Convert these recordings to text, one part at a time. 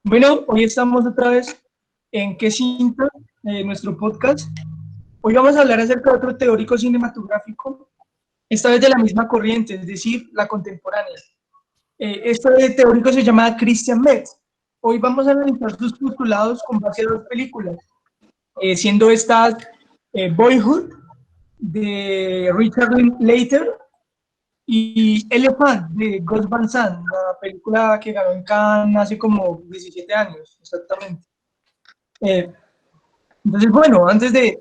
Bueno, hoy estamos otra vez en ¿Qué cinta? Nuestro podcast. Hoy vamos a hablar acerca de otro teórico cinematográfico, esta vez de la misma corriente, es decir, la contemporánea. Este teórico se llama Christian Metz. Hoy vamos a analizar sus postulados con base a dos películas, siendo estas Boyhood, de Richard Linklater, y Elephant, de Gus Van Sant, la película que ganó en Cannes hace como 17 años, exactamente. Eh, entonces, bueno, antes de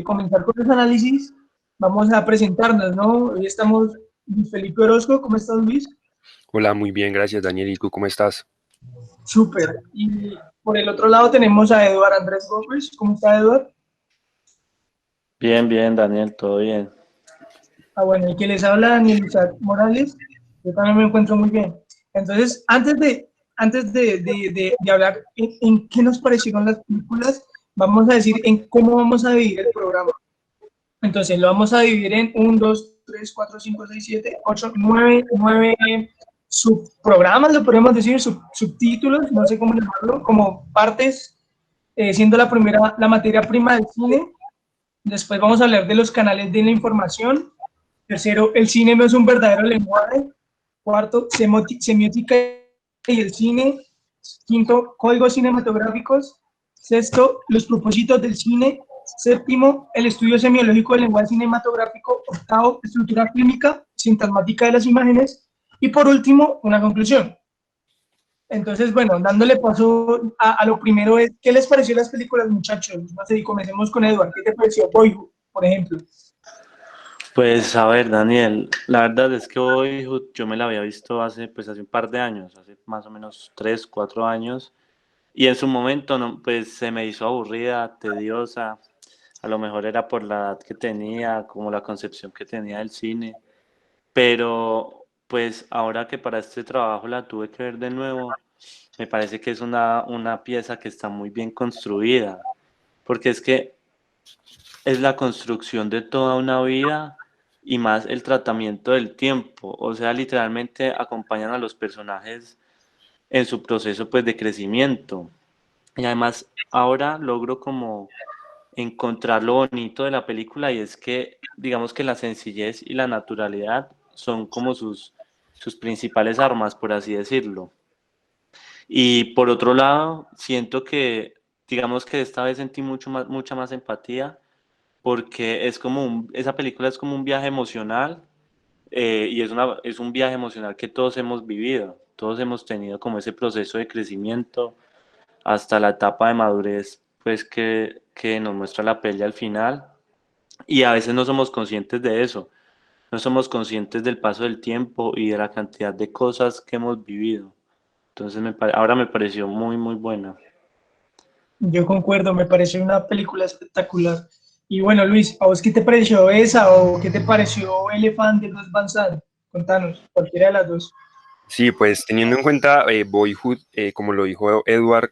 comenzar con los análisis, vamos a presentarnos, ¿no? Hoy estamos Luis Felipe Orozco. ¿Cómo estás, Luis? Hola, muy bien, gracias Daniel. ¿Y tú cómo estás? Súper. Y por el otro lado tenemos a Eduardo Andrés Gómez. ¿Cómo está, Eduardo? Bien, bien, Daniel, todo bien. Ah, bueno, y que les habla Daniel Isaac Morales. Yo también me encuentro muy bien. Entonces, antes de hablar en qué nos parecieron las películas, vamos a decir en cómo vamos a dividir el programa. Entonces lo vamos a dividir en 1, 2, 3, 4, 5, 6, 7, 8, 9 subprogramas, lo podemos decir, subtítulos, no sé cómo llamarlo, como partes, siendo la primera la materia prima del cine. Después vamos a hablar de los canales de la información. Tercero, el cine no es un verdadero lenguaje. Cuarto, semiótica y el cine. Quinto, códigos cinematográficos. Sexto, los propósitos del cine. Séptimo, el estudio semiológico del lenguaje cinematográfico. Octavo, estructura fílmica, sintasmática de las imágenes. Y por último, una conclusión. Entonces, bueno, dándole paso a lo primero, es, ¿qué les pareció las películas, muchachos? No sé, y comencemos con Eduardo. ¿Qué te pareció Boyhood, por ejemplo? Pues a ver, Daniel, la verdad es que hoy yo me la había visto hace un par de años, hace más o menos 3, 4 años, y en su momento no, pues se me hizo aburrida, tediosa, a lo mejor era por la edad que tenía, como la concepción que tenía del cine, pero pues ahora que para este trabajo la tuve que ver de nuevo, me parece que es una pieza que está muy bien construida, porque es que es la construcción de toda una vida y más el tratamiento del tiempo. O sea, literalmente acompañan a los personajes en su proceso pues de crecimiento. Y además ahora logro como encontrar lo bonito de la película y es que digamos que la sencillez y la naturalidad son como sus principales armas, por así decirlo. Y por otro lado, siento que digamos que esta vez sentí mucha más empatía porque es como esa película es como un viaje emocional y es un viaje emocional que todos hemos vivido, todos hemos tenido como ese proceso de crecimiento hasta la etapa de madurez pues que nos muestra la peli al final y a veces no somos conscientes de eso, no somos conscientes del paso del tiempo y de la cantidad de cosas que hemos vivido. Entonces ahora me pareció muy buena. Yo concuerdo, me pareció una película espectacular. Y bueno, Luis, ¿a vos qué te pareció esa o qué te pareció Elephant de Gus Van Sant? Contanos, cualquiera de las dos. Sí, pues teniendo en cuenta Boyhood, como lo dijo Edward,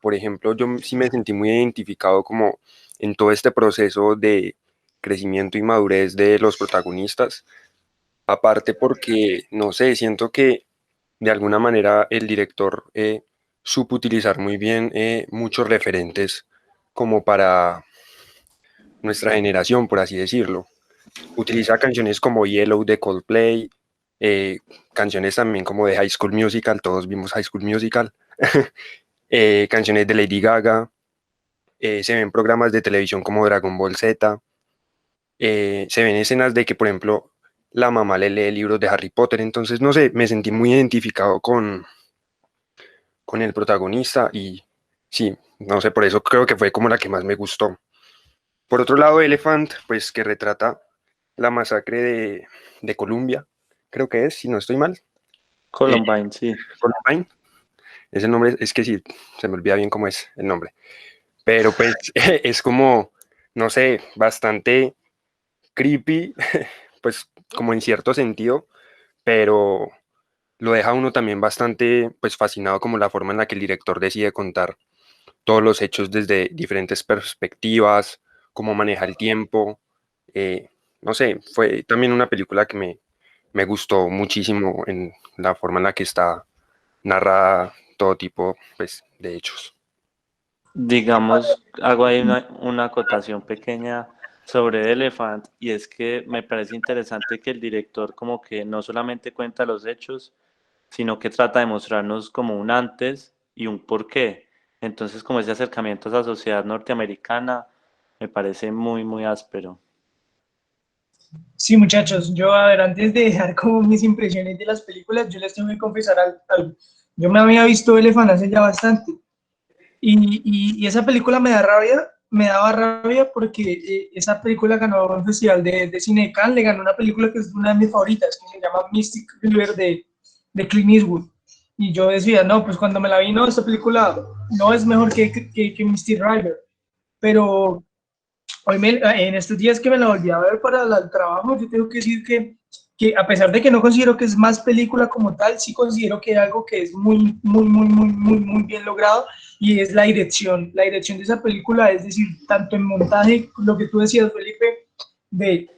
por ejemplo, yo sí me sentí muy identificado como en todo este proceso de crecimiento y madurez de los protagonistas. Aparte porque, no sé, siento que de alguna manera el director supo utilizar muy bien muchos referentes como para nuestra generación, por así decirlo. Utiliza canciones como Yellow de Coldplay, eh, canciones también como de High School Musical, todos vimos High School Musical, canciones de Lady Gaga, se ven programas de televisión como Dragon Ball Z, se ven escenas de que, por ejemplo, la mamá le lee libros de Harry Potter, entonces, no sé, me sentí muy identificado con el protagonista y sí, no sé, por eso creo que fue como la que más me gustó. Por otro lado, Elephant, pues que retrata la masacre de Columbia, creo que es, si no estoy mal. Eh, Columbine, sí. Columbine, ese nombre, es que sí, se me olvida bien cómo es el nombre. Pero pues es como, no sé, bastante creepy, pues como en cierto sentido, pero lo deja uno también bastante pues fascinado como la forma en la que el director decide contar todos los hechos desde diferentes perspectivas, cómo maneja el tiempo. eh, no sé, fue también una película que me gustó muchísimo en la forma en la que está narrada todo tipo, pues, de hechos. Digamos, hago ahí una acotación pequeña sobre Elephant, y es que me parece interesante que el director como que no solamente cuenta los hechos, sino que trata de mostrarnos como un antes y un porqué. Entonces, como ese acercamiento a esa sociedad norteamericana me parece muy, muy áspero. Sí, muchachos, yo, a ver, antes de dejar como mis impresiones de las películas, yo les tengo que confesar algo. Yo me había visto Elephant hace ya bastante y esa película me daba rabia porque esa película ganó un festival de cine de Cannes, le ganó una película que es una de mis favoritas, que se llama Mystic River de Clint Eastwood. Y yo decía, no, pues cuando me la vi, no, esta película no es mejor que Mystic River, pero en estos días que me la volví a ver para el trabajo, yo tengo que decir que a pesar de que no considero que es más película como tal, sí considero que hay algo que es muy bien logrado y es la dirección. La dirección de esa película, es decir, tanto en montaje, lo que tú decías, Felipe, de,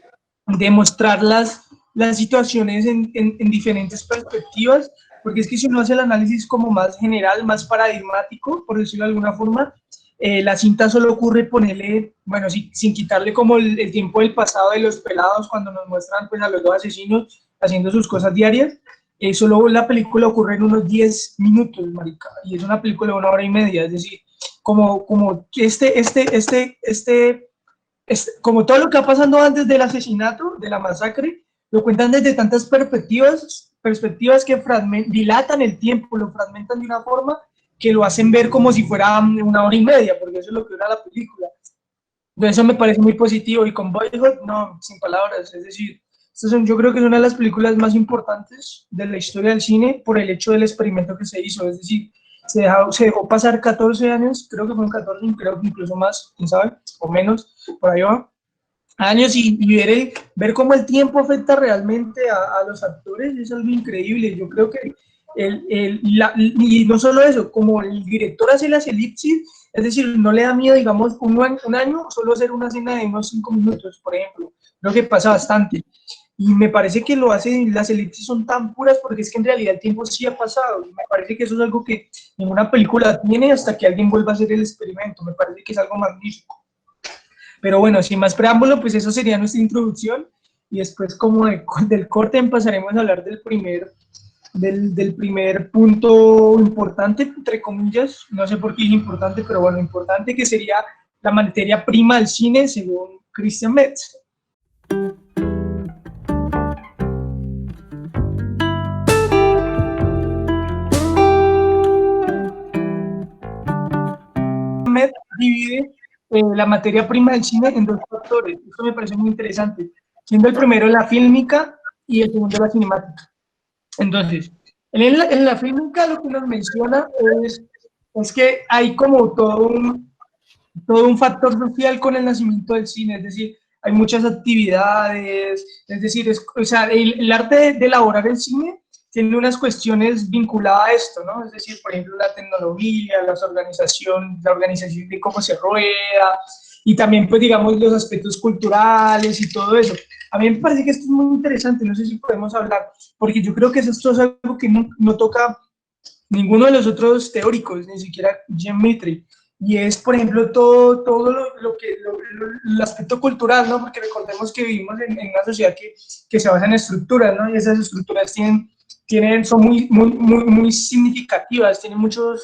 de mostrar las situaciones en diferentes perspectivas, porque es que si uno hace el análisis como más general, más paradigmático, por decirlo de alguna forma, la cinta solo ocurre ponerle, bueno, sin quitarle como el tiempo del pasado de los pelados cuando nos muestran pues a los dos asesinos haciendo sus cosas diarias. Solo la película ocurre en unos 10 minutos, marica, y es una película de 1 hora y media, es decir, como como todo lo que va pasando antes del asesinato, de la masacre, lo cuentan desde tantas perspectivas que dilatan el tiempo, lo fragmentan de una forma que lo hacen ver como si fuera 1 hora y media, porque eso es lo que dura la película. Entonces eso me parece muy positivo, y con Boyhood, no, sin palabras, es decir, yo creo que es una de las películas más importantes de la historia del cine por el hecho del experimento que se hizo, es decir, se dejó pasar 14 años, creo que fueron 14, creo que incluso más, quién sabe, o menos, por ahí va, años, y ver cómo el tiempo afecta realmente a los actores es algo increíble. Yo creo que y no solo eso, como el director hace las elipsis, es decir, no le da miedo, digamos, un año solo hacer una escena de unos 5 minutos, por ejemplo, lo que pasa bastante. Y me parece que lo hace, las elipsis son tan puras porque es que en realidad el tiempo sí ha pasado. Y me parece que eso es algo que ninguna película tiene hasta que alguien vuelva a hacer el experimento. Me parece que es algo magnífico. Pero bueno, sin más preámbulo, pues eso sería nuestra introducción, y después como del corte pasaremos a hablar del primer punto importante, entre comillas, no sé por qué es importante, pero bueno, importante, que sería la materia prima del cine según Christian Metz. Metz divide la materia prima del cine en dos factores. Esto me parece muy interesante, siendo el primero la fílmica y el segundo la cinemática. Entonces, en la fílmica lo que nos menciona es que hay como todo un factor social con el nacimiento del cine, es decir, hay muchas actividades, es decir, o sea, el arte de elaborar el cine tiene unas cuestiones vinculadas a esto, ¿no? Es decir, por ejemplo, la tecnología, la organización de cómo se rueda, y también, pues, digamos, los aspectos culturales y todo eso. A mí me parece que esto es muy interesante, no sé si podemos hablar, porque yo creo que esto es algo que no toca ninguno de los otros teóricos, ni siquiera Jean Mitre, y es, por ejemplo, todo el aspecto cultural, ¿no? Porque recordemos que vivimos en una sociedad que se basa en estructuras, ¿no? Y esas estructuras son muy significativas, tienen mucho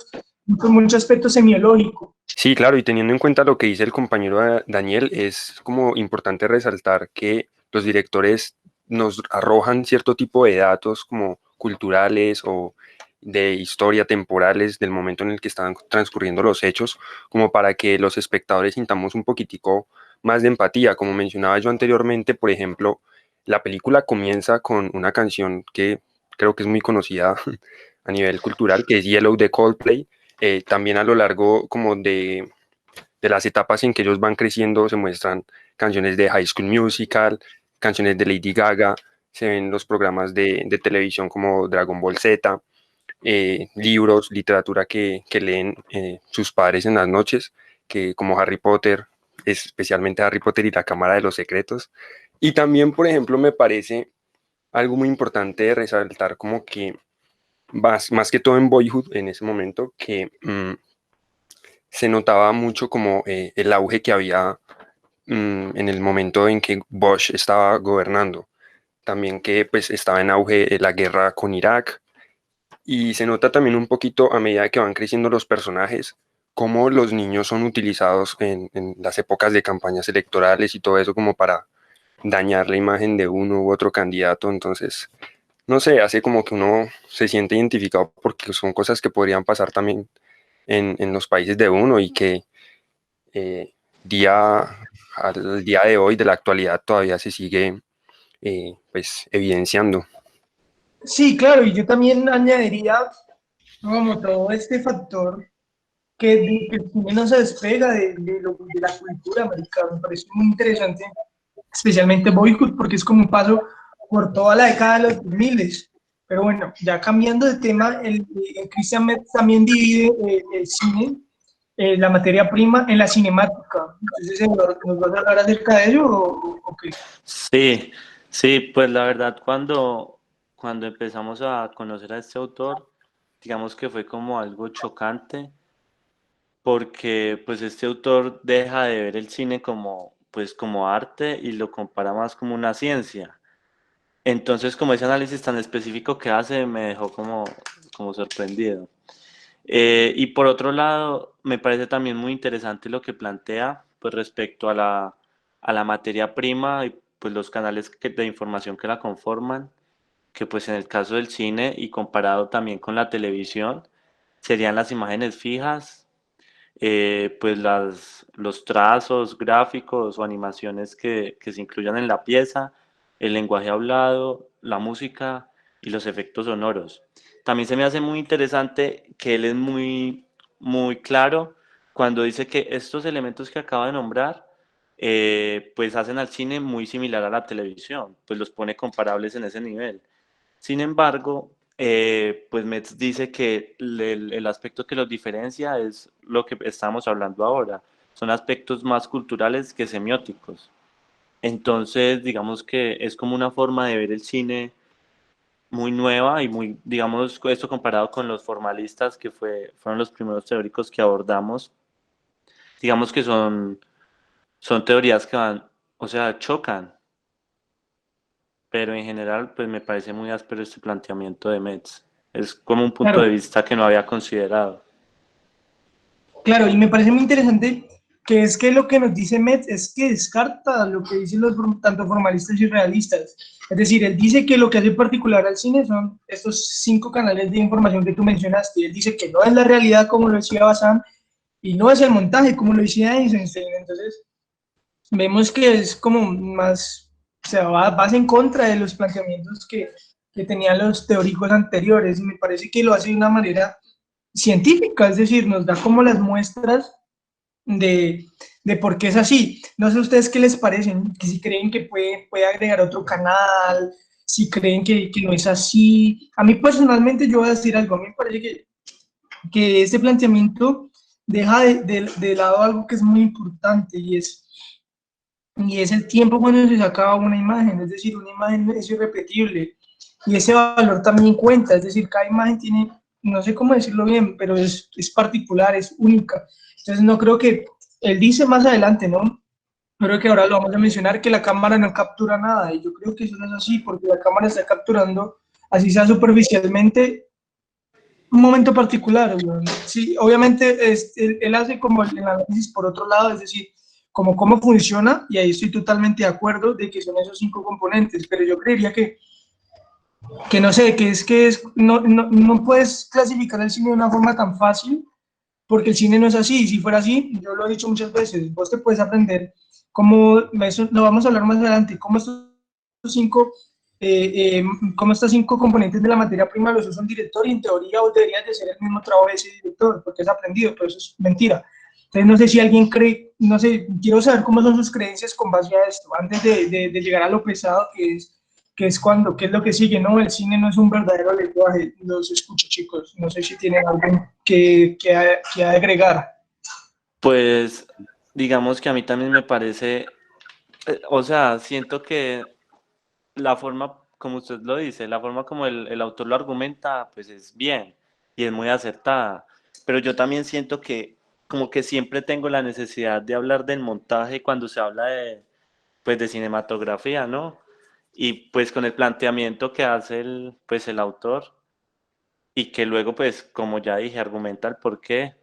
aspecto semiológico. Sí, claro, y teniendo en cuenta lo que dice el compañero Daniel, es como importante resaltar que los directores nos arrojan cierto tipo de datos como culturales o de historia temporales del momento en el que están transcurriendo los hechos, como para que los espectadores sintamos un poquitico más de empatía. Como mencionaba yo anteriormente, por ejemplo, la película comienza con una canción que creo que es muy conocida a nivel cultural, que es Yellow de Coldplay. También a lo largo como de las etapas en que ellos van creciendo se muestran canciones de High School Musical, canciones de Lady Gaga, se ven los programas de televisión como Dragon Ball Z, libros, literatura que leen sus padres en las noches, que como Harry Potter, especialmente Harry Potter y la Cámara de los Secretos. Y también, por ejemplo, me parece algo muy importante de resaltar como que más que todo en Boyhood en ese momento, que se notaba mucho como el auge que había en el momento en que Bush estaba gobernando. También que pues estaba en auge la guerra con Irak, y se nota también un poquito a medida que van creciendo los personajes, cómo los niños son utilizados en las épocas de campañas electorales y todo eso como para dañar la imagen de uno u otro candidato. Entonces, no sé, hace como que uno se siente identificado porque son cosas que podrían pasar también en los países de uno y que eh, día al día de hoy, de la actualidad, todavía se sigue pues evidenciando. Sí, claro, y yo también añadiría como todo este factor que el cine no se despega de la cultura americana. Me parece muy interesante, especialmente Boyhood, porque es como un paso por toda la década de los 2000. Pero bueno, ya cambiando de tema, el Christian Metz también divide el cine, la materia prima, en la cinemática. Entonces, ¿nos vas a hablar acerca de ello o qué? Sí, sí, pues la verdad, cuando empezamos a conocer a este autor, digamos que fue como algo chocante, porque pues este autor deja de ver el cine como, pues, como arte y lo compara más como una ciencia. Entonces, como ese análisis tan específico que hace, me dejó como sorprendido. Y por otro lado, me parece también muy interesante lo que plantea, pues, respecto a la materia prima y pues los canales de información que la conforman, que pues en el caso del cine y comparado también con la televisión, serían las imágenes fijas, pues los trazos gráficos o animaciones que se incluyan en la pieza, el lenguaje hablado, la música y los efectos sonoros. También se me hace muy interesante que él es muy claro cuando dice que estos elementos que acaba de nombrar, pues hacen al cine muy similar a la televisión, pues los pone comparables en ese nivel. Sin embargo, pues Metz dice que el aspecto que los diferencia es lo que estamos hablando ahora. Son aspectos más culturales que semióticos. Entonces, digamos que es como una forma de ver el cine muy nueva y muy, digamos, esto comparado con los formalistas fueron los primeros teóricos que abordamos. Digamos que son teorías que van, o sea, chocan, pero en general, pues me parece muy áspero este planteamiento de Metz. Es como un punto de Claro, vista que no había considerado. claro, y me parece muy interesante que es que lo que nos dice Metz es que descarta lo que dicen los tanto formalistas y realistas. Es decir, él dice que lo que hace particular al cine son estos 5 canales de información que tú mencionaste. Él dice que no es la realidad, como lo decía Bazán, y no es el montaje, como lo decía Eisenstein. Entonces, vemos que es como más, o sea, vas en contra de los planteamientos que tenían los teóricos anteriores. Y me parece que lo hace de una manera científica, es decir, nos da como las muestras de, de por qué es así. No sé a ustedes qué les parecen, que si creen que puede agregar otro canal, si creen que no es así. A mí personalmente yo voy a decir algo, a mí me parece que este planteamiento deja de lado algo que es muy importante y es el tiempo cuando se saca una imagen, es decir, una imagen es irrepetible y ese valor también cuenta, es decir, cada imagen tiene, no sé cómo decirlo bien, pero es particular, es única. Entonces no creo que, él dice más adelante, ¿no? Creo que ahora lo vamos a mencionar, que la cámara no captura nada y yo creo que eso no es así porque la cámara está capturando, así sea superficialmente, un momento particular. Weón. Sí, obviamente él hace como el análisis por otro lado, es decir, como cómo funciona, y ahí estoy totalmente de acuerdo de que son esos 5 componentes, pero yo creería que no sé, no puedes clasificar el cine de una forma tan fácil, porque el cine no es así, si fuera así, yo lo he dicho muchas veces, vos te puedes aprender cómo, eso lo vamos a hablar más adelante, cómo cinco, eh, eh, cómo estos 5 componentes de la materia prima los usa un director y en teoría vos deberías de ser el mismo trabajo de ese director, porque has aprendido, pero eso es mentira. Entonces no sé si alguien cree, no sé, quiero saber cómo son sus creencias con base a esto, antes de llegar a lo pesado qué es lo que sigue, ¿no? El cine no es un verdadero lenguaje, los escucho chicos, no sé si tienen algo que agregar. Pues digamos que a mí también me parece, o sea, siento que la forma como usted lo dice, la forma como el autor lo argumenta, pues es bien y es muy acertada. Pero yo también siento que como que siempre tengo la necesidad de hablar del montaje cuando se habla de, pues, de cinematografía, ¿no? Y pues con el planteamiento que hace pues, el autor y que luego, pues, como ya dije, argumenta el por qué.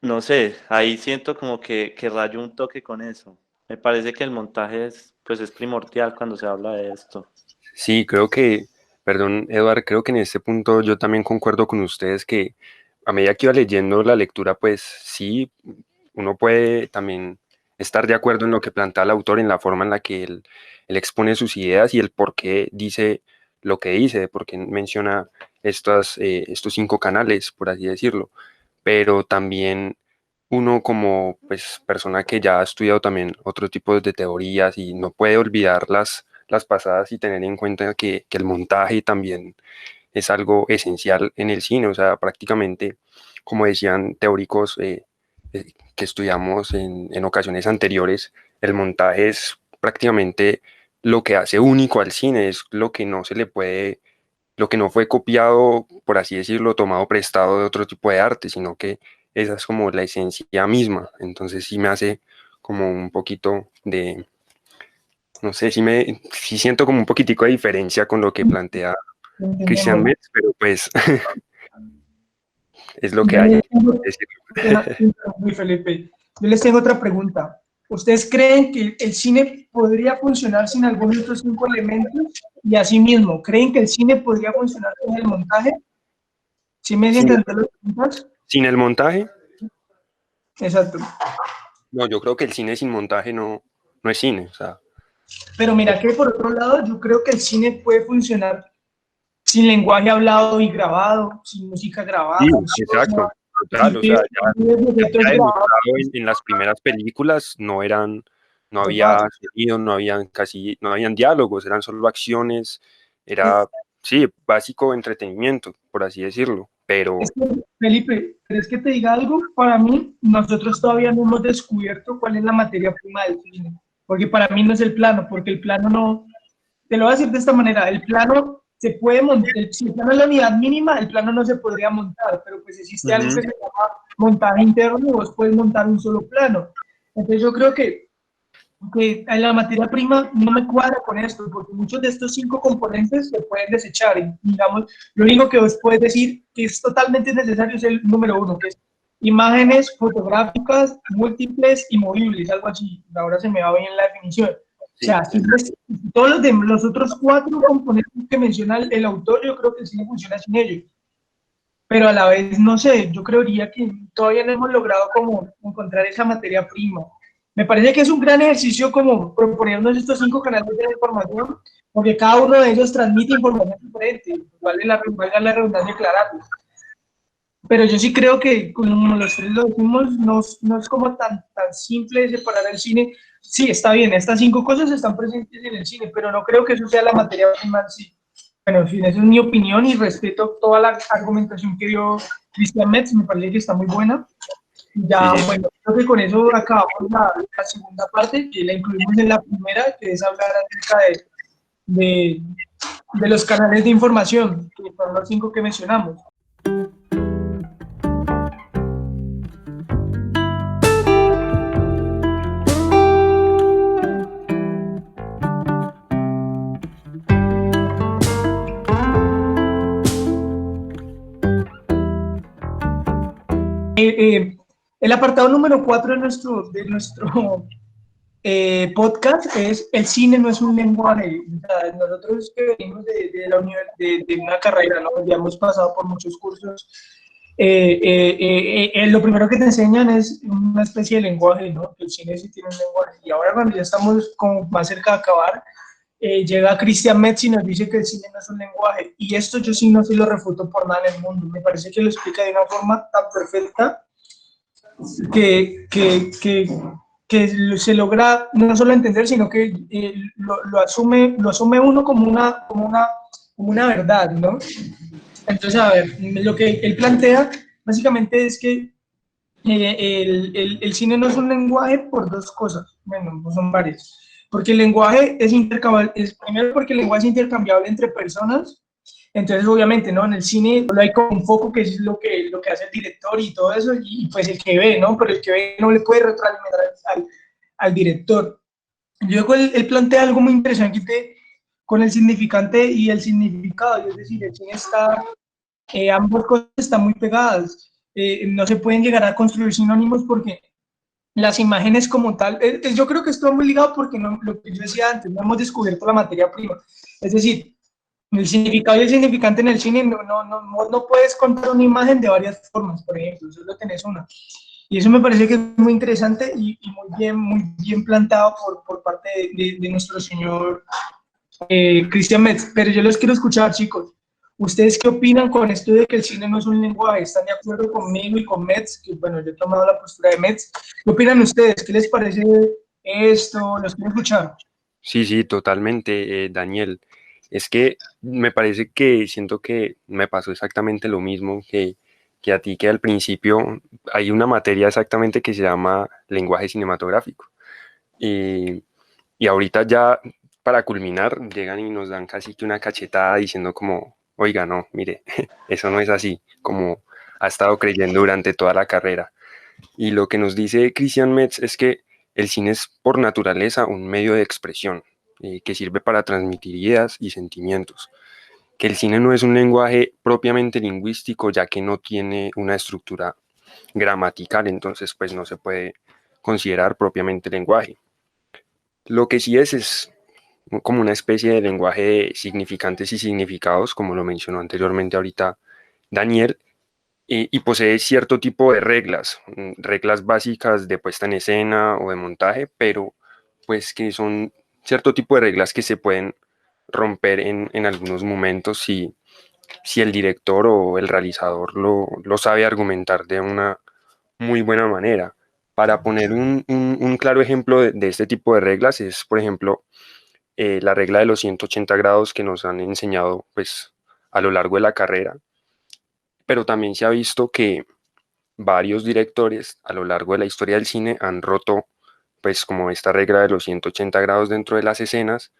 No sé, ahí siento como que rayo un toque con eso. Me parece que el montaje pues es primordial cuando se habla de esto. Sí, creo que, perdón, Eduard, creo que en este punto yo también concuerdo con ustedes que a medida que iba leyendo la lectura, pues sí, uno puede también estar de acuerdo en lo que plantea el autor, en la forma en la que él expone sus ideas y el por qué dice lo que dice, por qué menciona estos 5 canales, por así decirlo. Pero también uno como pues, persona que ya ha estudiado también otro tipo de teorías y no puede olvidar las pasadas y tener en cuenta que el montaje también es algo esencial en el cine, o sea, prácticamente, como decían teóricos que estudiamos en ocasiones anteriores, el montaje es prácticamente lo que hace único al cine, es lo que no se le puede, lo que no fue copiado, por así decirlo, tomado prestado de otro tipo de arte, sino que esa es como la esencia misma, entonces sí me hace como un poquito de, no sé, sí siento como un poquitico de diferencia con lo que plantea Christian Entendemos. Metz, pero pues es lo que Yo hay. les tengo, Es decir, Felipe, yo les tengo otra pregunta. ¿Ustedes creen que el cine podría funcionar sin alguno de estos 5 elementos? Y asimismo, ¿creen que el cine podría funcionar sin el montaje? ¿Sí me sin, sienten entender las preguntas? sin el montaje, Exacto. no, yo creo que el cine sin montaje no es cine, o sea, Pero mira que por otro lado, yo creo que el cine puede funcionar sin lenguaje hablado y grabado, sin música grabada, sí, funciona, exacto, total, sin o sea, efectos ya grabados. demostrado en las primeras películas no había sonido, no habían diálogos, eran solo acciones, era, sí, básico entretenimiento, por así decirlo, Es pero que, Felipe, ¿querés que te diga algo? Para mí, nosotros todavía no hemos descubierto cuál es la materia prima del cine. Porque para mí no es el plano, porque el plano no. Te lo voy a decir de esta manera: el plano se puede montar, si el plano es la unidad mínima, el plano no se podría montar, pero pues existe algo Ujú. que se llama montaje interno y vos puedes montar un solo plano. Entonces, yo creo que la materia prima no me cuadra con esto, porque muchos de estos 5 componentes se pueden desechar. Y, digamos, lo único que vos puedes decir que es totalmente necesario es el número 1, que es imágenes fotográficas múltiples y movibles, algo así. Ahora se me va bien la definición. O sí, sea, todos los otros 4 componentes que menciona el autor, yo creo que sí funciona sin ellos. Pero a la vez, no sé, yo creería que todavía no hemos logrado como encontrar esa materia prima. Me parece que es un gran ejercicio como proponernos estos 5 canales de información, porque cada uno de ellos transmite información diferente, valga la redundancia aclararlo. Pero yo sí creo que, como los tres lo decimos, no es como tan simple separar el cine. Sí, está bien, estas 5 cosas están presentes en el cine, pero no creo que eso sea la materia prima en sí. Bueno, en fin, esa es mi opinión y respeto toda la argumentación que dio Christian Metz, me parece que está muy buena. sí, Ya, sí. bueno, creo que con eso acabamos la segunda parte, que la incluimos en la primera, que es hablar acerca de, de los canales de información, que fueron los 5 que mencionamos. El apartado número 4 de nuestro podcast es: el cine no es un lenguaje. O sea, nosotros que venimos de una carrera, ¿no? Ya hemos pasado por muchos cursos. Lo primero que te enseñan es una especie de lenguaje, ¿no? El cine sí tiene un lenguaje. Y ahora, cuando ya estamos como más cerca de acabar, llega Christian Metz y nos dice que el cine no es un lenguaje. Y esto yo sí no se lo refuto por nada en el mundo. Me parece que lo explica de una forma tan perfecta que, que, que, que se logra no solo entender, sino que lo asume uno como una verdad, ¿no? Entonces, a ver, lo que él plantea básicamente es que el cine no es un lenguaje por 2 cosas, bueno, pues son varias. Porque el lenguaje es intercambiable, primero porque el lenguaje es intercambiable entre personas, entonces obviamente, ¿no? En el cine solo hay como un foco que es lo que hace el director y todo eso, y pues el que ve, ¿no? Pero el que ve no le puede retroalimentar al director. Luego él plantea algo muy interesante con el significante y el significado, es decir, el cine está, ambas cosas están muy pegadas, no se pueden llegar a construir sinónimos porque las imágenes como tal, yo creo que esto va muy ligado porque no, lo que yo decía antes, no hemos descubierto la materia prima, es decir, el significado y el significante en el cine no puedes contar una imagen de varias formas, por ejemplo, solo tenés una. Y eso me parece que es muy interesante y muy bien plantado por parte de nuestro señor Christian Metz. Pero yo los quiero escuchar, chicos. ¿Ustedes qué opinan con esto de que el cine no es un lenguaje? ¿Están de acuerdo conmigo y con Metz? Que, bueno, yo he tomado la postura de Metz. ¿Qué opinan ustedes? ¿Qué les parece esto? Los quiero escuchar. Sí, sí, totalmente, Daniel. Es que me parece que siento que me pasó exactamente lo mismo que a ti, que al principio hay una materia exactamente que se llama lenguaje cinematográfico. Y, y ahorita ya, para culminar, llegan y nos dan casi que una cachetada diciendo como, oiga, no, mire, eso no es así, como ha estado creyendo durante toda la carrera. Y lo que nos dice Christian Metz es que el cine es por naturaleza un medio de expresión que sirve para transmitir ideas y sentimientos. Que el cine no es un lenguaje propiamente lingüístico, ya que no tiene una estructura gramatical, entonces pues no se puede considerar propiamente lenguaje. Lo que sí es como una especie de lenguaje de significantes y significados, como lo mencionó anteriormente ahorita Daniel, y posee cierto tipo de reglas, reglas básicas de puesta en escena o de montaje, pero pues que son cierto tipo de reglas que se pueden romper en algunos momentos si el director o el realizador lo sabe argumentar de una muy buena manera. Para poner un claro ejemplo de este tipo de reglas es, por ejemplo, la regla de los 180 grados que nos han enseñado pues a lo largo de la carrera, pero también se ha visto que varios directores a lo largo de la historia del cine han roto pues como esta regla de los 180 grados dentro de las escenas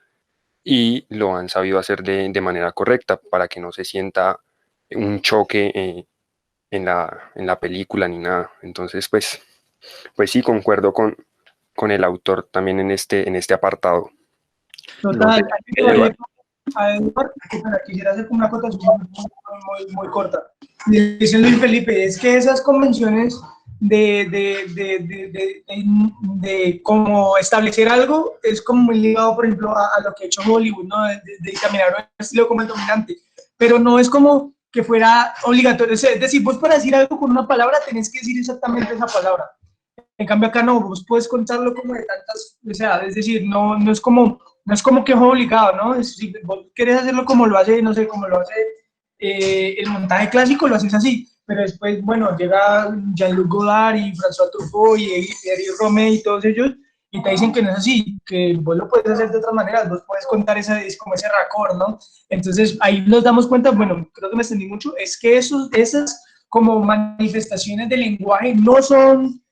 y lo han sabido hacer de manera correcta para que no se sienta un choque en la película ni nada. Entonces pues sí, concuerdo con el autor también en este apartado. No sé, Total. Eduardo. A Edward, pero quisiera hacer una acotación muy corta. Dice Luis Felipe, es que esas convenciones de cómo establecer algo es como muy ligado, por ejemplo, a lo que ha hecho Hollywood, ¿no? De caminar un estilo como el dominante, pero no es como que fuera obligatorio. Es decir, vos para decir algo con una palabra tenés que decir exactamente esa palabra. En cambio acá no, vos puedes contarlo como de tantas, o sea, es decir, no es como que es obligado, ¿no? Si vos querés hacerlo como lo hace, no sé, como lo hace el montaje clásico, lo haces así, pero después, bueno, llega Jean-Luc Godard y François Truffaut y Eric Romer y todos ellos, y te dicen que no es así, que vos lo puedes hacer de otras maneras, vos puedes contar es como ese raccord, ¿no? Entonces ahí nos damos cuenta, bueno, creo que me extendí mucho, es que esas como manifestaciones de lenguaje no son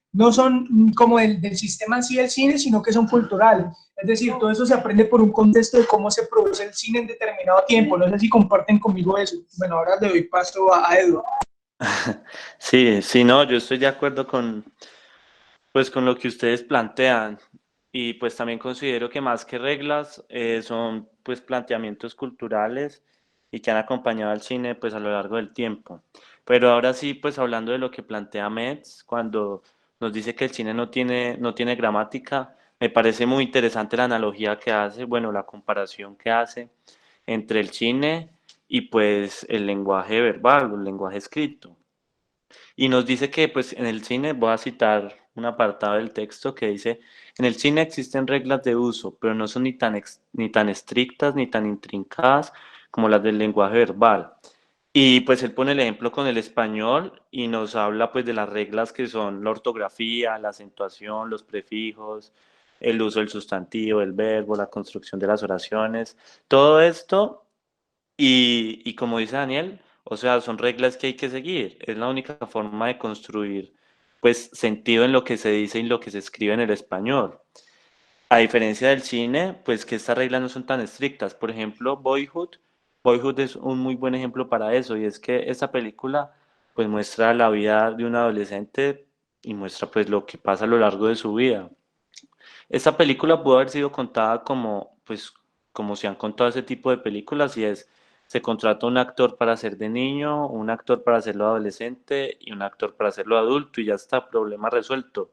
como del sistema en sí del cine, sino que son culturales. Es decir, todo eso se aprende por un contexto de cómo se produce el cine en determinado tiempo. No sé si comparten conmigo eso. Bueno, ahora le doy paso a Eduardo. Sí, sí, no, yo estoy de acuerdo pues, con lo que ustedes plantean y pues también considero que más que reglas son pues planteamientos culturales y que han acompañado al cine pues a lo largo del tiempo. Pero ahora sí, pues hablando de lo que plantea Metz, cuando nos dice que el cine no tiene gramática, me parece muy interesante la analogía que hace, bueno, la comparación que hace entre el cine y pues el lenguaje verbal o el lenguaje escrito. Y nos dice que pues en el cine, voy a citar un apartado del texto que dice, en el cine existen reglas de uso, pero no son ni tan estrictas ni tan intrincadas como las del lenguaje verbal. Y pues él pone el ejemplo con el español y nos habla pues de las reglas que son la ortografía, la acentuación, los prefijos, el uso del sustantivo, el verbo, la construcción de las oraciones, todo esto y como dice Daniel, o sea, son reglas que hay que seguir. Es la única forma de construir, pues, sentido en lo que se dice y lo que se escribe en el español. A diferencia del cine, pues que estas reglas no son tan estrictas. Por ejemplo, Boyhood es un muy buen ejemplo para eso, y es que esta película pues muestra la vida de un adolescente y muestra pues lo que pasa a lo largo de su vida. Esta película pudo haber sido contada como, pues, como se han contado ese tipo de películas, y es, se contrata un actor para hacer de niño, un actor para hacerlo adolescente y un actor para hacerlo adulto, y ya está, problema resuelto.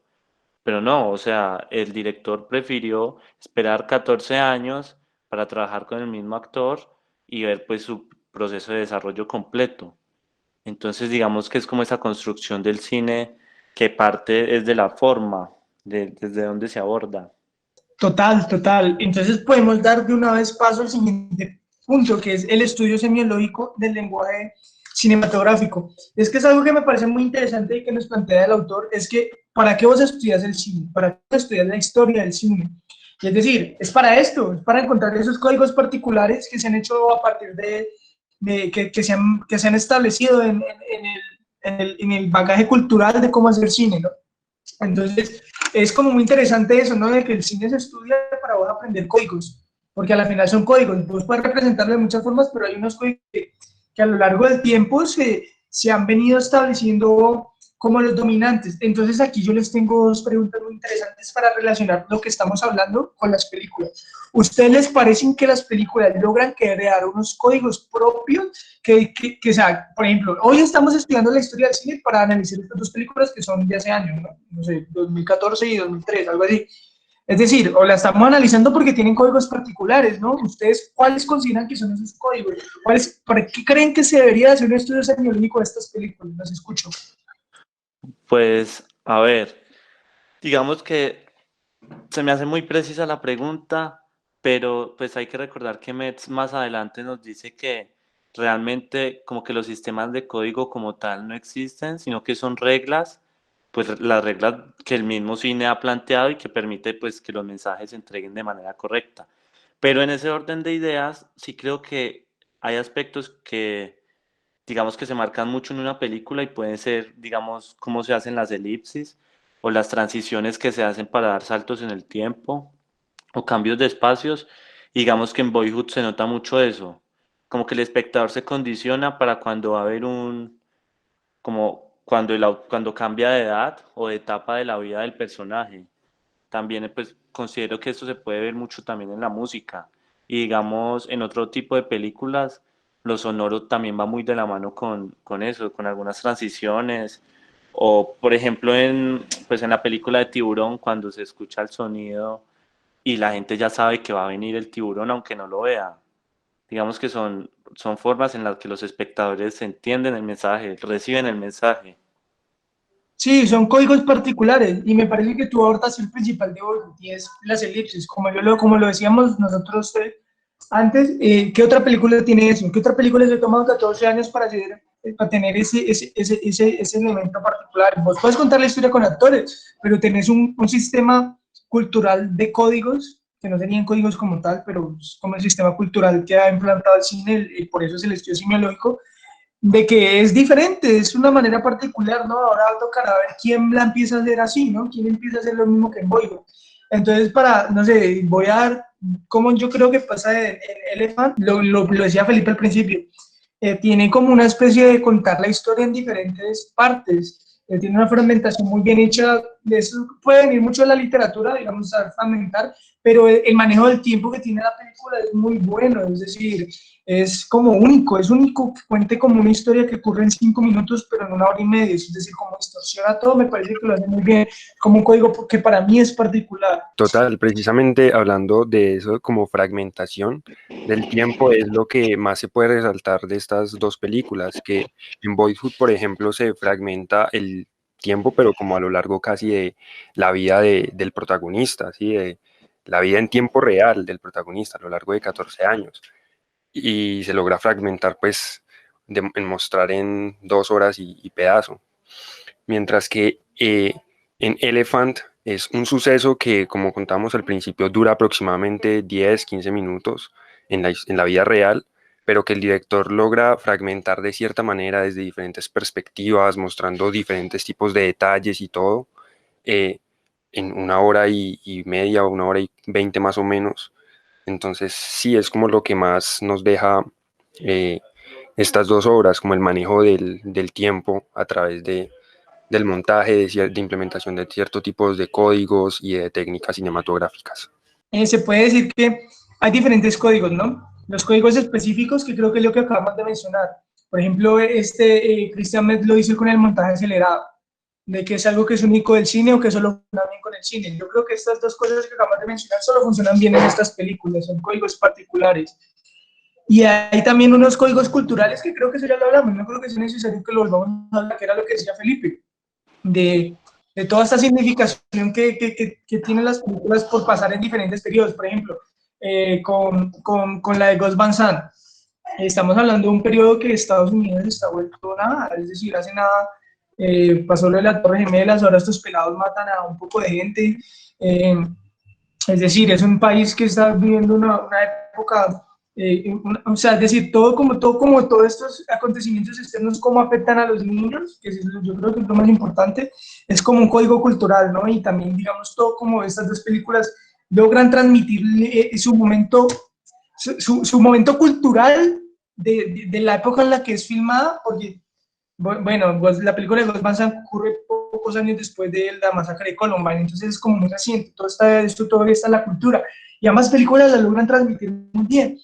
Pero no, o sea, el director prefirió esperar 14 años para trabajar con el mismo actor y ver pues su proceso de desarrollo completo. Entonces, digamos que es como esa construcción del cine que parte es de la forma, desde donde se aborda. Total, total. Entonces podemos dar de una vez paso al siguiente punto, que es el estudio semiológico del lenguaje cinematográfico. Es que es algo que me parece muy interesante y que nos plantea el autor, es que ¿para qué vos estudias el cine? ¿Para qué estudias la historia del cine? Y es decir, es para esto, es para encontrar esos códigos particulares que se han hecho a partir que se han establecido en el bagaje cultural de cómo hacer cine, ¿no? Entonces, es como muy interesante eso, ¿no? De que el cine se estudia para vos aprender códigos, porque a la final son códigos. Vos puedes representarlo de muchas formas, pero hay unos códigos que a lo largo del tiempo se han venido estableciendo como los dominantes. Entonces, aquí yo les tengo dos preguntas muy interesantes para relacionar lo que estamos hablando con las películas. ¿Ustedes les parecen que las películas logran crear unos códigos propios o sea, por ejemplo, hoy estamos estudiando la historia del cine para analizar estas dos películas que son de hace años, ¿no? No sé, 2014 y 2003, algo así. Es decir, o la estamos analizando porque tienen códigos particulares, ¿no? ¿Ustedes cuáles consideran que son esos códigos? ¿Para qué creen que se debería hacer un estudio semiológico de estas películas? Las escucho. Pues, a ver, digamos que se me hace muy precisa la pregunta, pero pues hay que recordar que Metz más adelante nos dice que realmente como que los sistemas de código como tal no existen, sino que son reglas, pues las reglas que el mismo cine ha planteado y que permite pues que los mensajes se entreguen de manera correcta. Pero en ese orden de ideas, sí creo que hay aspectos que digamos que se marcan mucho en una película y pueden ser, digamos, cómo se hacen las elipsis o las transiciones que se hacen para dar saltos en el tiempo o cambios de espacios. Y digamos que en Boyhood se nota mucho eso, como que el espectador se condiciona para cuando va a haber como cuando, cuando cambia de edad o de etapa de la vida del personaje. También pues considero que esto se puede ver mucho también en la música. Y digamos, en otro tipo de películas, lo sonoro también va muy de la mano con eso, con algunas transiciones. O por ejemplo pues en la película de Tiburón, cuando se escucha el sonido y la gente ya sabe que va a venir el tiburón aunque no lo vea. Digamos que son formas en las que los espectadores entienden el mensaje, reciben el mensaje. Sí, son códigos particulares y me parece que tú abordas el principal de hoy y es las elipses. Como lo decíamos nosotros antes, ¿qué otra película tiene eso? ¿Qué otra película se ha tomado 14 años para tener ese elemento particular? Vos puedes contar la historia con actores, pero tenés un sistema cultural de códigos, que no serían códigos como tal, pero es como el sistema cultural que ha implantado el cine, y por eso es el estudio semiológico, de que es diferente, es una manera particular, ¿no? Ahora tocará ver quién la empieza a hacer así, ¿no? ¿Quién empieza a hacer lo mismo que en Boigo? Entonces, no sé, voy a dar, como yo creo que pasa en Elephant, lo decía Felipe al principio, tiene como una especie de contar la historia en diferentes partes, tiene una fragmentación muy bien hecha, de eso puede venir mucho de la literatura, digamos, a fragmentar, pero el manejo del tiempo que tiene la película es muy bueno, es decir, es único que cuente como una historia que ocurre en 5 minutos, pero en 1 hora y media, es decir, como distorsiona todo, me parece que lo hace muy bien, como un código que para mí es particular. Total, precisamente hablando de eso como fragmentación del tiempo es lo que más se puede resaltar de estas dos películas, que en Boyhood, por ejemplo, se fragmenta el tiempo, pero como a lo largo casi de la vida del protagonista, ¿sí? De la vida en tiempo real del protagonista a lo largo de 14 años. Y se logra fragmentar, pues, en mostrar en 2 horas y pedazo. Mientras que en Elephant es un suceso que, como contamos al principio, dura aproximadamente 10, 15 minutos en la vida real, pero que el director logra fragmentar de cierta manera desde diferentes perspectivas, mostrando diferentes tipos de detalles y todo, eh, en 1 hora y media o 1 hora y 20 más o menos. Entonces sí, es como lo que más nos deja estas 2 obras, como el manejo del tiempo a través del montaje, de implementación de ciertos tipos de códigos y de técnicas cinematográficas. Se puede decir que hay diferentes códigos, ¿no? Los códigos específicos, que creo que es lo que acabamos de mencionar. Por ejemplo, Christian Metz lo hizo con el montaje acelerado, de que es algo que es único del cine o que solo funciona bien con el cine. Yo creo que estas dos cosas que acabamos de mencionar solo funcionan bien en estas películas, son códigos particulares. Y hay también unos códigos culturales que creo que eso ya lo hablamos, no creo que sea necesario que lo volvamos a hablar, que era lo que decía Felipe, de, de toda esta significación que tienen las películas por pasar en diferentes periodos. Por ejemplo, con la de Gus Van Sant, estamos hablando de un periodo que Estados Unidos está vuelto nada, es decir, hace nada pasó lo de las Torres Gemelas, ahora estos pelados matan a un poco de gente, es decir, es un país que está viviendo una época, o sea, es decir, todos estos acontecimientos externos, cómo afectan a los niños, que yo creo que es lo más importante, es como un código cultural, ¿no? Y también, digamos, todo como estas dos películas logran transmitir su momento, su momento cultural de la época en la que es filmada, porque bueno, pues la película de Gus Van Sant ocurre pocos años después de la masacre de Columbine, entonces es como muy reciente, esto todavía está en la cultura, y ambas películas la logran transmitir muy bien.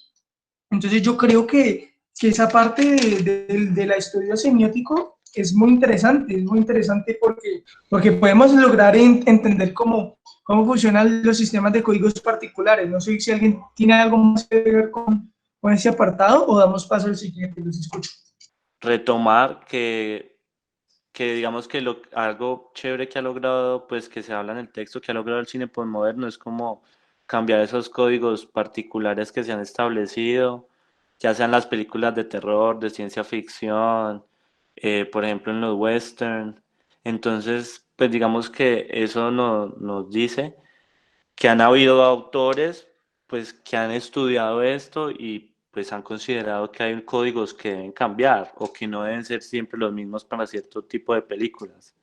Entonces yo creo que esa parte de la historia semiótico es muy interesante porque podemos lograr entender cómo funcionan los sistemas de códigos particulares. No sé si alguien tiene algo más que ver con ese apartado o damos paso al siguiente, los escucho. Retomar que digamos que algo chévere que ha logrado, pues que se habla en el texto, que ha logrado el cine postmoderno es como cambiar esos códigos particulares que se han establecido, ya sean las películas de terror, de ciencia ficción, por ejemplo en los western. Entonces, pues digamos que eso nos dice que han habido autores pues que han estudiado esto y pues han considerado que hay códigos que deben cambiar o que no deben ser siempre los mismos para cierto tipo de películas.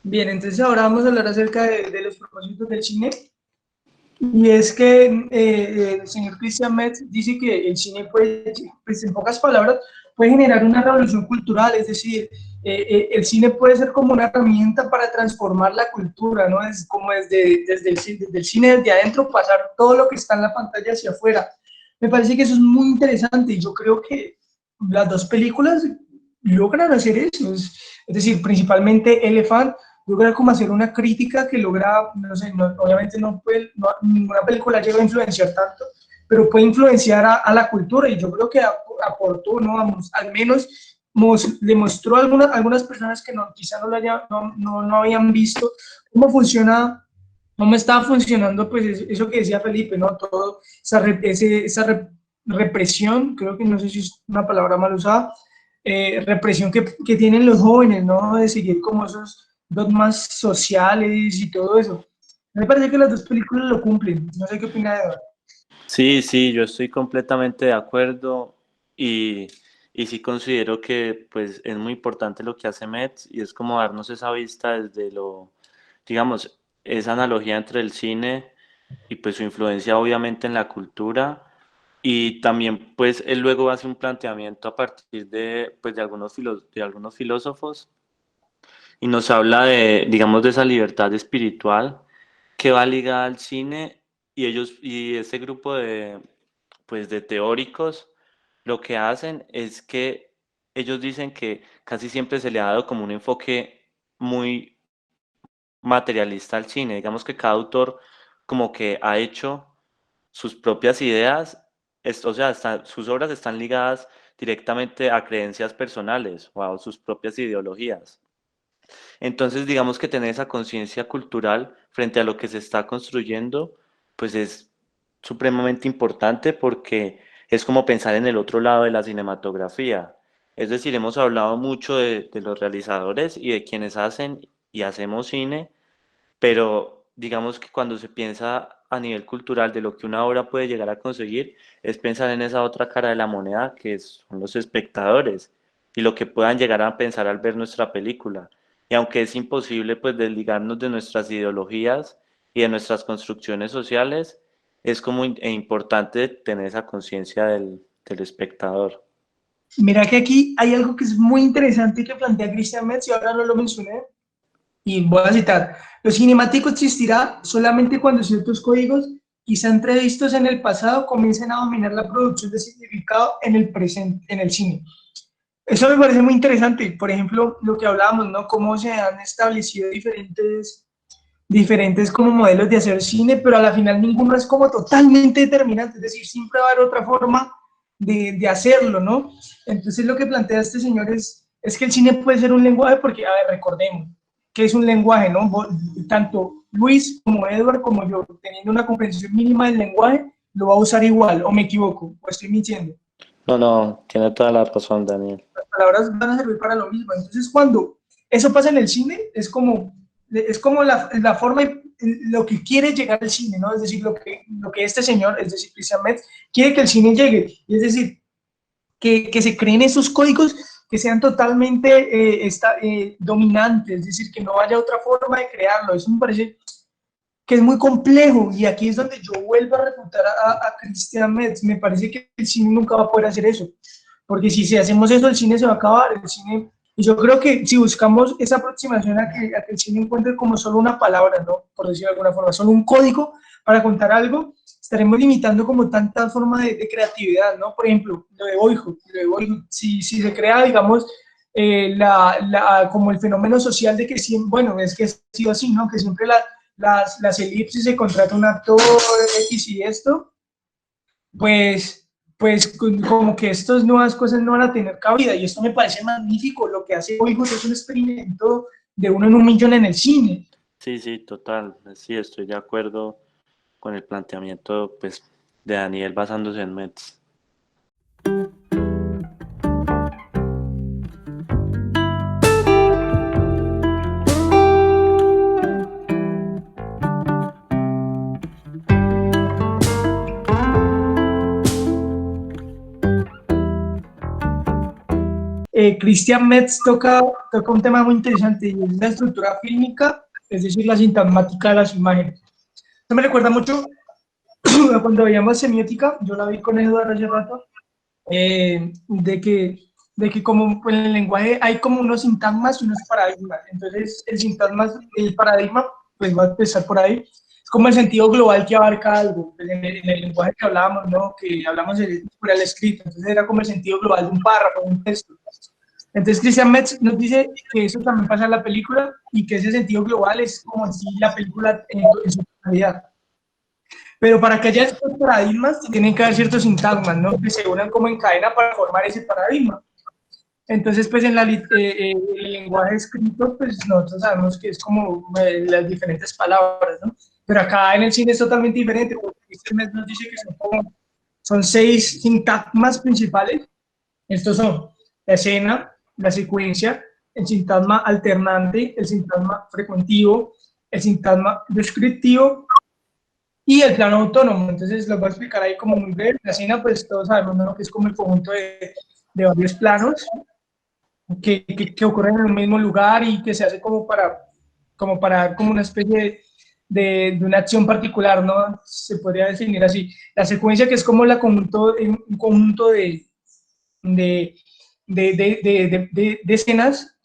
Bien, entonces ahora vamos a hablar acerca de los propósitos del cine. Y es que el señor Christian Metz dice que el cine puede, pues en pocas palabras, puede generar una revolución cultural, es decir, el cine puede ser como una herramienta para transformar la cultura, ¿no? Es como desde el cine, desde adentro, pasar todo lo que está en la pantalla hacia afuera. Me parece que eso es muy interesante y yo creo que las dos películas logran hacer eso, es decir, principalmente Elephant logra como hacer una crítica que logra, no sé, obviamente ninguna película llega a influenciar tanto, pero puede influenciar a la cultura y yo creo que aportó, ¿no? Vamos, al menos le mostró a algunas personas que quizá no habían visto cómo funciona, cómo estaba funcionando, pues eso que decía Felipe, ¿no? Todo esa represión, creo que no sé si es una palabra mal usada, represión que tienen los jóvenes, ¿no? De seguir como esos dogmas sociales y todo eso. Me parece que las dos películas lo cumplen. No sé qué opina de Eduardo. Sí, sí, yo estoy completamente de acuerdo y, y sí considero que pues es muy importante lo que hace Metz y es como darnos esa vista desde digamos, esa analogía entre el cine y pues su influencia obviamente en la cultura y también pues él luego hace un planteamiento a partir pues, de algunos filósofos y nos habla digamos, de esa libertad espiritual que va ligada al cine y ese grupo pues, de teóricos lo que hacen es que ellos dicen que casi siempre se le ha dado como un enfoque muy materialista al cine. Digamos que cada autor como que ha hecho sus propias ideas, o sea, sus obras están ligadas directamente a creencias personales o a sus propias ideologías. Entonces, digamos que tener esa conciencia cultural frente a lo que se está construyendo, pues es supremamente importante porque es como pensar en el otro lado de la cinematografía. Es decir, hemos hablado mucho de los realizadores y de quienes hacen y hacemos cine, pero digamos que cuando se piensa a nivel cultural de lo que una obra puede llegar a conseguir, es pensar en esa otra cara de la moneda que son los espectadores y lo que puedan llegar a pensar al ver nuestra película. Y aunque es imposible pues desligarnos de nuestras ideologías y de nuestras construcciones sociales, es como importante tener esa conciencia del espectador. Mira que aquí hay algo que es muy interesante que plantea Christian Metz, y ahora no lo mencioné, y voy a citar: lo cinemático existirá solamente cuando ciertos códigos, quizá entrevistos en el pasado, comiencen a dominar la producción de significado en el presente, en el cine. Eso me parece muy interesante. Por ejemplo, lo que hablábamos, ¿no? Cómo se han establecido diferentes como modelos de hacer cine, pero a la final ninguno es como totalmente determinante, es decir, siempre va a haber otra forma de hacerlo, ¿no? Entonces lo que plantea este señor es que el cine puede ser un lenguaje, porque, a ver, recordemos, que es un lenguaje, ¿no? Tanto Luis como Edward como yo, teniendo una comprensión mínima del lenguaje, lo va a usar igual, o me equivoco, o estoy mintiendo. No, no, tiene toda la razón, Daniel. Las palabras van a servir para lo mismo. Entonces, cuando eso pasa en el cine, es como la forma, lo que quiere llegar al cine, ¿no? Es decir, lo que este señor, es decir, Christian Metz, quiere que el cine llegue. Y es decir, que se creen esos códigos que sean totalmente dominantes, es decir, que no haya otra forma de crearlo. Eso me parece que es muy complejo, y aquí es donde yo vuelvo a refutar a Christian Metz. Me parece que el cine nunca va a poder hacer eso, porque si hacemos eso, el cine se va a acabar, el cine, y yo creo que si buscamos esa aproximación a que el cine encuentre como solo una palabra, ¿no? Por decirlo de alguna forma, solo un código para contar algo, estaremos limitando como tanta forma de creatividad, ¿no? Por ejemplo, lo de Boyhood, si se crea, digamos, como el fenómeno social de que siempre, bueno, es que ha sido así, ¿no? Que siempre las elipsis se contrata un actor X y esto, pues como que estas nuevas cosas no van a tener cabida, y esto me parece magnífico. Lo que hace Hollywood es un experimento de 1 en 1.000.000 en el cine. Sí, sí, total. Sí, estoy de acuerdo con el planteamiento pues, de Daniel basándose en Metz. Christian Metz toca un tema muy interesante, y es la estructura fílmica, es decir, la sintasmática de las imágenes. Esto me recuerda mucho a cuando veíamos semiótica. Yo la vi con Eduardo hace rato, de que como en el lenguaje hay como unos sintagmas y unos paradigmas. Entonces el paradigma, pues va a empezar por ahí. Es como el sentido global que abarca algo. En el lenguaje que hablábamos, ¿no? Que hablamos por el escrito. Entonces era como el sentido global de un párrafo, de un texto. Entonces Christian Metz nos dice que eso también pasa en la película, y que ese sentido global es como en sí la película en su totalidad. Pero para que haya estos paradigmas, tienen que haber ciertos sintagmas, ¿no? Que se unan como en cadena para formar ese paradigma. Entonces, pues en el lenguaje escrito, pues nosotros sabemos que es como las diferentes palabras, ¿no? Pero acá en el cine es totalmente diferente, porque este mes nos dice que son 6 sintagmas principales. Estos son la escena, la secuencia, el sintagma alternante, el sintagma frecuentivo, el sintagma descriptivo y el plano autónomo. Entonces lo voy a explicar ahí como muy breve. La escena, pues todos sabemos, ¿no? Que es como el conjunto de varios planos que ocurren en el mismo lugar, y que se hace como una especie de una acción particular, ¿no? Se podría definir así. La secuencia, que es como un conjunto de escenas.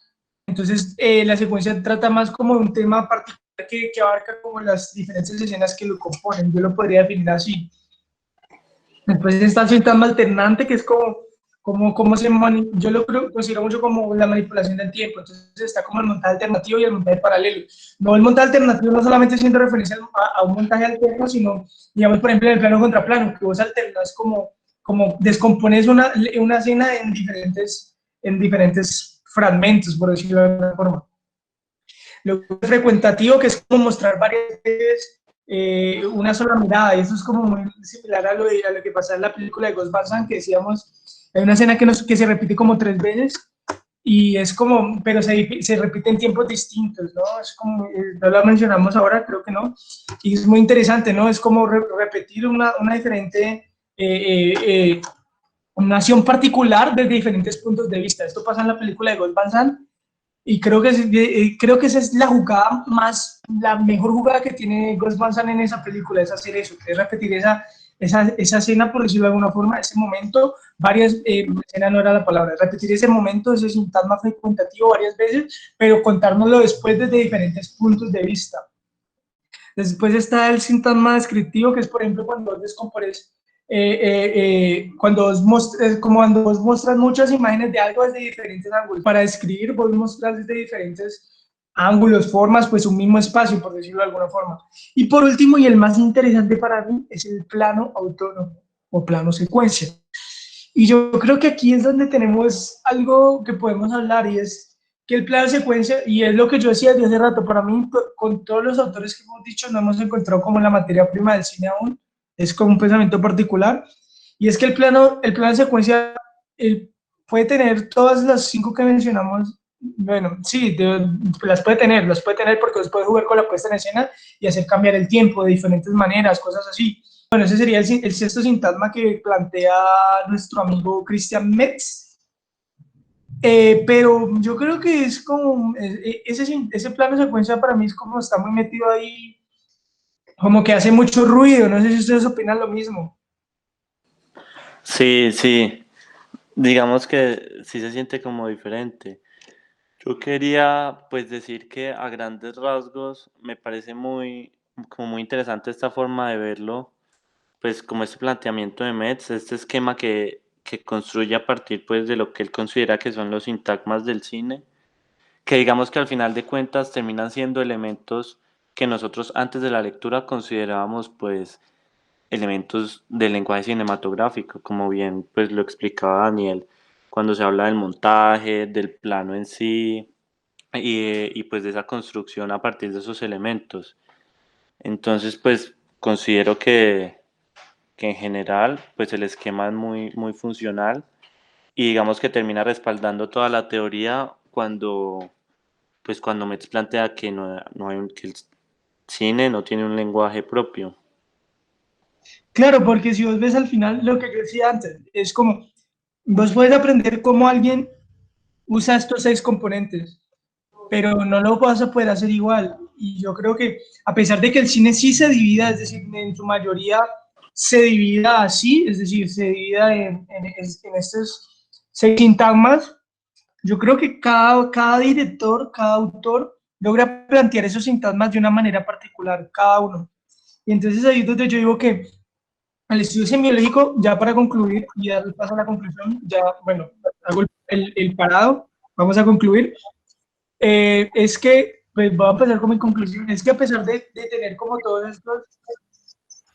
Entonces la secuencia trata más como de un tema particular que abarca como las diferentes escenas que lo componen. Yo lo podría definir así. Después está el sintagma alternante, que es yo lo considero mucho como la manipulación del tiempo. Entonces está como el montaje alternativo y el montaje paralelo. No, el montaje alternativo no solamente siendo referencia a un montaje alterno, sino, digamos, por ejemplo, en el plano contra plano, que vos alternas como descompones una escena en diferentes fragmentos, por decirlo de alguna forma. Lo frecuentativo, que es como mostrar varias veces una sola mirada, y eso es como muy similar a lo que pasa en la película de Gus Van Sant, que decíamos Hay una escena que se repite como 3 veces y es como, pero se repite en tiempos distintos, ¿no? Es como, no lo mencionamos ahora, creo que no, y es muy interesante, ¿no? Es como repetir una diferente, una acción particular desde diferentes puntos de vista. Esto pasa en la película de Gus Van Sant, y creo que esa es la mejor jugada que tiene Gus Van Sant en esa película, es hacer eso, es repetir esa escena, por decirlo de alguna forma, ese momento, escena no era la palabra, repetir ese momento, ese sintagma facultativo varias veces, pero contárnoslo después desde diferentes puntos de vista. Después está el sintagma descriptivo, que es, por ejemplo, cuando vos descompones, como cuando vos muestras muchas imágenes de algo desde diferentes ángulos. Para describir, vos mostras desde diferentes ángulos, formas, pues un mismo espacio, por decirlo de alguna forma. Y por último, y el más interesante para mí, es el plano autónomo o plano secuencia. Y yo creo que aquí es donde tenemos algo que podemos hablar, y es que el plano secuencia, y es lo que yo decía desde hace rato, para mí, con todos los autores que hemos dicho, no hemos encontrado como la materia prima del cine aún, es como un pensamiento particular, y es que el plano secuencia puede tener todas las 5 que mencionamos. Bueno, sí, las puede tener porque puede jugar con la puesta en escena y hacer cambiar el tiempo de diferentes maneras, cosas así. Bueno, ese sería el sexto sintagma que plantea nuestro amigo Christian Metz. Pero yo creo que es como, ese plano de secuencia para mí es como está muy metido ahí, como que hace mucho ruido, no sé si ustedes opinan lo mismo. Sí, sí, digamos que sí se siente como diferente. Yo quería pues decir que a grandes rasgos me parece como muy interesante esta forma de verlo, pues como este planteamiento de Metz, este esquema que construye a partir pues de lo que él considera que son los sintagmas del cine, que digamos que al final de cuentas terminan siendo elementos que nosotros antes de la lectura considerábamos pues elementos del lenguaje cinematográfico, como bien pues lo explicaba Daniel, cuando se habla del montaje, del plano en sí y pues de esa construcción a partir de esos elementos. Entonces pues considero que en general pues el esquema es muy funcional y digamos que termina respaldando toda la teoría cuando Metz plantea que que el cine no tiene un lenguaje propio. Claro, porque si vos ves al final lo que yo decía antes, es como, vos puedes aprender cómo alguien usa estos 6 componentes, pero no lo vas a poder hacer igual. Y yo creo que a pesar de que el cine sí se divida, es decir, en su mayoría se divida así, es decir, se divida en estos 6 sintagmas, yo creo que cada director, cada autor logra plantear esos sintagmas de una manera particular, cada uno. Y entonces ahí es donde yo digo que el estudio semiológico, ya para concluir y dar paso a la conclusión, ya, bueno, hago el parado, vamos a concluir. Es que, pues voy a empezar con mi conclusión, es que a pesar de tener como todas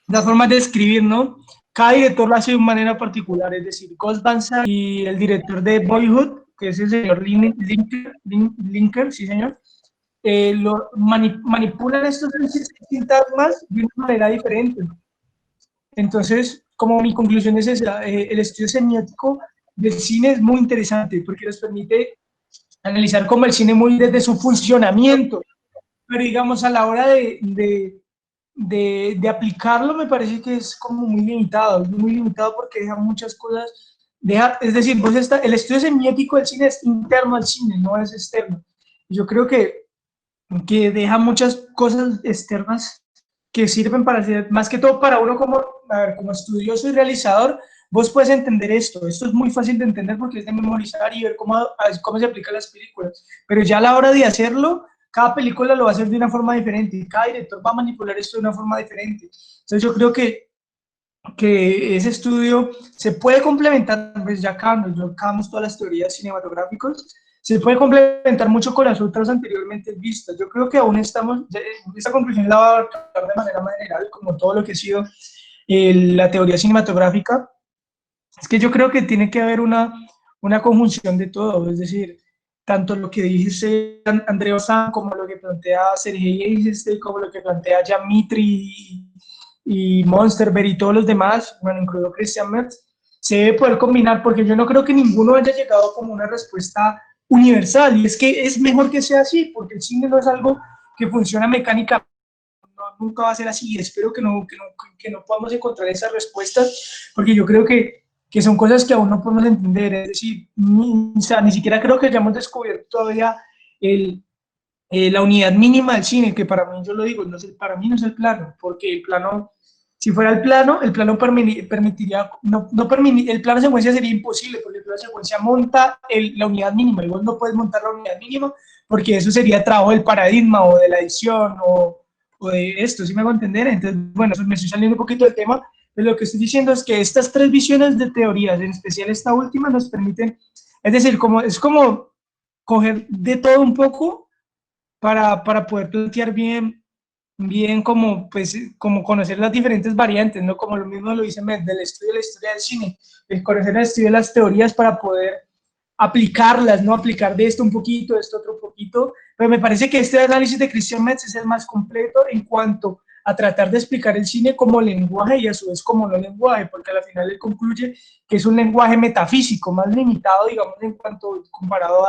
las formas de escribir, ¿no? Cada director lo hace de una manera particular, es decir, Gus Van Sant y el director de Boyhood, que es el señor Linker, sí señor, manipulan estos sintagmas de una manera diferente. Entonces, como mi conclusión es esa, el estudio semiótico del cine es muy interesante porque nos permite analizar como el cine muy desde su funcionamiento, pero digamos a la hora de aplicarlo me parece que es como muy limitado porque deja muchas cosas, es decir, pues el estudio semiótico del cine es interno al cine, no es externo. Yo creo que deja muchas cosas externas que sirven para hacer, más que todo para uno como, a ver, como estudioso y realizador, vos puedes entender esto es muy fácil de entender porque es de memorizar y ver cómo se aplican las películas, pero ya a la hora de hacerlo, cada película lo va a hacer de una forma diferente, y cada director va a manipular esto de una forma diferente. Entonces yo creo que ese estudio se puede complementar, pues ya acabamos todas las teorías cinematográficas, se puede complementar mucho con las otras anteriormente vistas. Yo creo que aún estamos, esta conclusión la va a tratar de manera más general, como todo lo que ha sido la teoría cinematográfica. Es que yo creo que tiene que haber una conjunción de todo, es decir, tanto lo que dice André Bazin, como lo que plantea Sergei Eisenstein, como lo que plantea Jan Mitri y Monsterberg y todos los demás, bueno, incluido Christian Metz, se debe poder combinar, porque yo no creo que ninguno haya llegado como una respuesta universal, y es que es mejor que sea así, porque el cine no es algo que funciona mecánicamente, nunca va a ser así, y espero que no podamos encontrar esas respuestas, porque yo creo que son cosas que aún no podemos entender, es decir, o sea, ni siquiera creo que hayamos descubierto todavía el, la unidad mínima del cine, que para mí, yo lo digo, no es para mí no es el plano, porque el plano, si fuera el plano permitiría, el plano de secuencia sería imposible, porque el plano de secuencia monta la unidad mínima, y vos no puedes montar la unidad mínima, porque eso sería trabajo del paradigma, o de la edición, o de esto, ¿sí me hago entender? Entonces, bueno, me estoy saliendo un poquito del tema, pero lo que estoy diciendo es que estas tres visiones de teorías, en especial esta última, nos permiten, es decir, es como coger de todo un poco para poder plantear bien como, pues, como conocer las diferentes variantes, ¿no? Como lo mismo lo dice del estudio de la historia del cine, el conocer el estudio de las teorías para poder aplicarlas, ¿no? Aplicar de esto un poquito, de esto otro poquito, pero me parece que este análisis de Christian Metz es el más completo en cuanto a tratar de explicar el cine como lenguaje y a su vez como no lenguaje, porque al final él concluye que es un lenguaje metafísico, más limitado, digamos, en cuanto comparado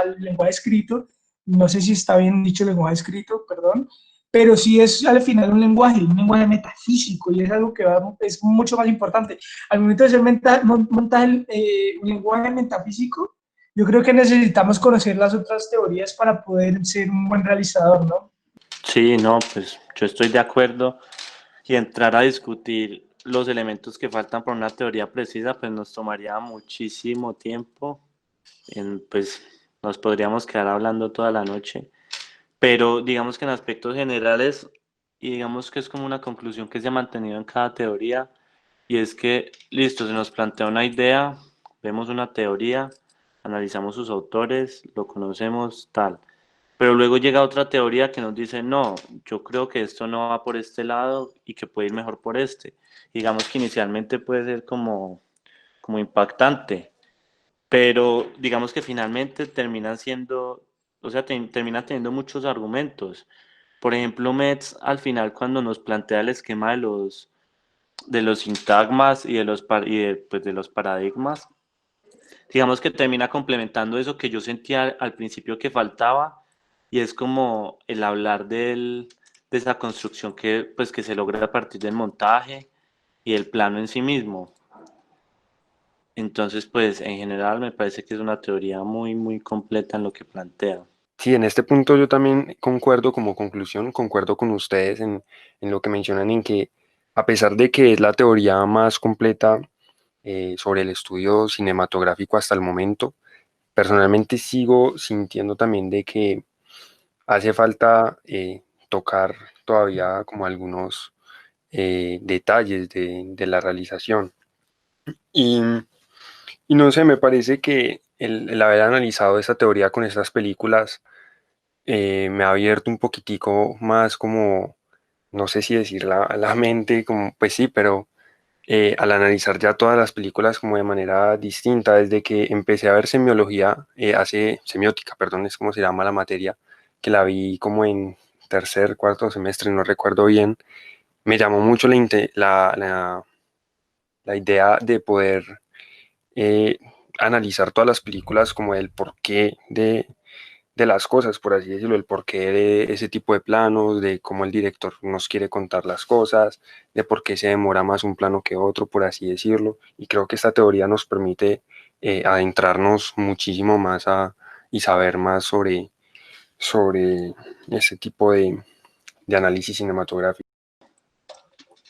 al lenguaje escrito. No sé si está bien dicho lenguaje escrito, perdón, pero sí es al final un lenguaje metafísico, y es algo que es mucho más importante. Al momento de ser montar un lenguaje metafísico, yo creo que necesitamos conocer las otras teorías para poder ser un buen realizador, ¿no? Sí, no, pues yo estoy de acuerdo, y entrar a discutir los elementos que faltan para una teoría precisa, pues nos tomaría muchísimo tiempo, pues nos podríamos quedar hablando toda la noche, pero digamos que en aspectos generales, y digamos que es como una conclusión que se ha mantenido en cada teoría, y es que, listo, se nos plantea una idea, vemos una teoría, analizamos sus autores, lo conocemos, tal. Pero luego llega otra teoría que nos dice, no, yo creo que esto no va por este lado y que puede ir mejor por este. Digamos que inicialmente puede ser como impactante, pero digamos que finalmente terminan siendo, o sea, termina teniendo muchos argumentos. Por ejemplo, Metz al final cuando nos plantea el esquema de los sintagmas y pues, de los paradigmas, digamos que termina complementando eso que yo sentía al principio que faltaba, y es como el hablar de esa construcción que se logra a partir del montaje y el plano en sí mismo. Entonces, pues en general me parece que es una teoría muy, muy completa en lo que plantea. Sí, en este punto yo también concuerdo como conclusión, concuerdo con ustedes en lo que mencionan en que a pesar de que es la teoría más completa sobre el estudio cinematográfico hasta el momento, personalmente sigo sintiendo también de que hace falta tocar todavía como algunos detalles de la realización. Y, y no sé, me parece que el haber analizado esta teoría con estas películas me ha abierto un poquitico más como, no sé si decir la mente, como, pues sí, pero al analizar ya todas las películas como de manera distinta, desde que empecé a ver semiótica, perdón, es como se llama la materia, que la vi como en tercer, cuarto semestre, no recuerdo bien, me llamó mucho la idea de poder eh, analizar todas las películas como el porqué de las cosas, por así decirlo, el porqué de ese tipo de planos, de cómo el director nos quiere contar las cosas, de por qué se demora más un plano que otro, por así decirlo. Y creo que esta teoría nos permite adentrarnos muchísimo más y saber más sobre ese tipo de análisis cinematográfico.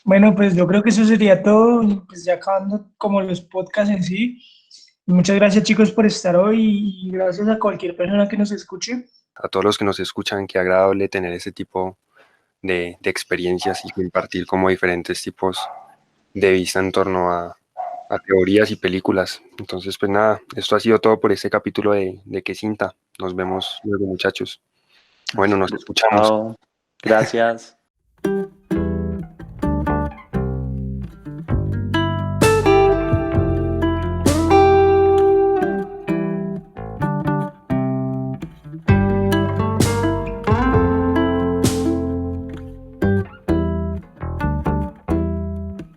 Bueno, pues yo creo que eso sería todo, y pues ya acabando como los podcasts en sí. Muchas gracias, chicos, por estar hoy, y gracias a cualquier persona que nos escuche. A todos los que nos escuchan, qué agradable tener ese tipo de experiencias y compartir como diferentes tipos de vista en torno a teorías y películas. Entonces, pues nada, esto ha sido todo por este capítulo de Qué Cinta. Nos vemos luego, muchachos. Bueno, nos escuchamos. Chao, gracias.